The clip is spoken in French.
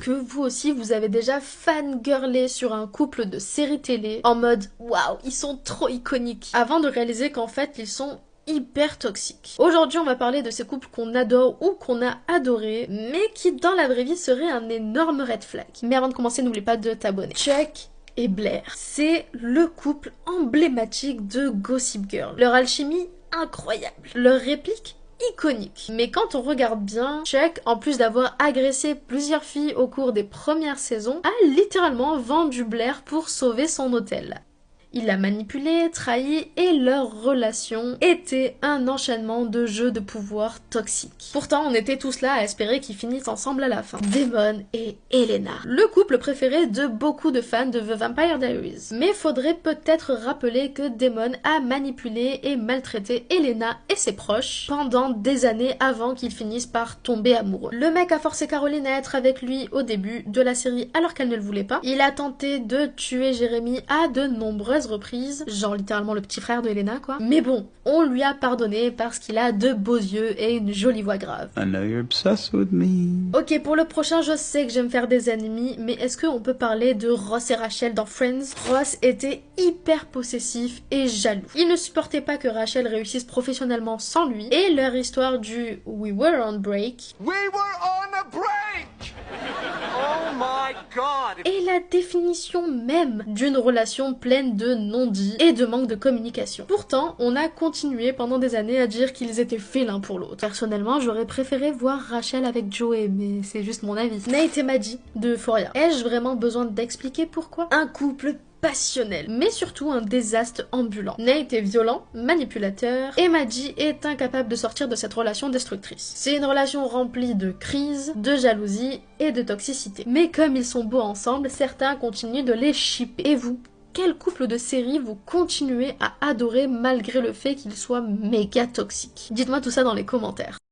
que vous aussi vous avez déjà fangirlé sur un couple de séries télé en mode waouh, ils sont trop iconiques, avant de réaliser qu'en fait ils sont hyper toxiques. Aujourd'hui on va parler de ces couples qu'on adore ou qu'on a adoré, mais qui dans la vraie vie seraient un énorme red flag. Mais avant de commencer, n'oublie pas de t'abonner. Chuck et Blair, c'est le couple emblématique de Gossip Girl. Leur alchimie incroyable, leur réplique iconique. Mais quand on regarde bien, Chuck, en plus d'avoir agressé plusieurs filles au cours des premières saisons, a littéralement vendu Blair pour sauver son hôtel. Il l'a manipulée, trahi, et leur relation était un enchaînement de jeux de pouvoir toxiques. Pourtant, on était tous là à espérer qu'ils finissent ensemble à la fin. Damon et Elena. Le couple préféré de beaucoup de fans de The Vampire Diaries. Mais faudrait peut-être rappeler que Damon a manipulé et maltraité Elena et ses proches pendant des années avant qu'ils finissent par tomber amoureux. Le mec a forcé Caroline à être avec lui au début de la série alors qu'elle ne le voulait pas. Il a tenté de tuer Jérémy à de nombreuses reprises, genre littéralement le petit frère de Elena quoi. Mais bon, on lui a pardonné parce qu'il a de beaux yeux et une jolie voix grave. I know you're obsessed with me. Ok, pour le prochain, je sais que j'aime faire des ennemis, mais est-ce qu'on peut parler de Ross et Rachel dans Friends? Ross était hyper possessif et jaloux. Il ne supportait pas que Rachel réussisse professionnellement sans lui, et leur histoire du We were on break Oh my god! est la définition même d'une relation pleine de non-dits et de manque de communication. Pourtant, on a continué pendant des années à dire qu'ils étaient faits l'un pour l'autre. Personnellement, j'aurais préféré voir Rachel avec Joey, mais c'est juste mon avis. Nate et Maddie de Euphoria. Ai-je vraiment besoin d'expliquer pourquoi? Un couple passionnel, mais surtout un désastre ambulant. Nate est violent, manipulateur, et Maddie est incapable de sortir de cette relation destructrice. C'est une relation remplie de crises, de jalousie et de toxicité. Mais comme ils sont beaux ensemble, certains continuent de les shipper. Et vous? Quel couple de séries vous continuez à adorer malgré le fait qu'ils soient méga toxiques? Dites-moi tout ça dans les commentaires.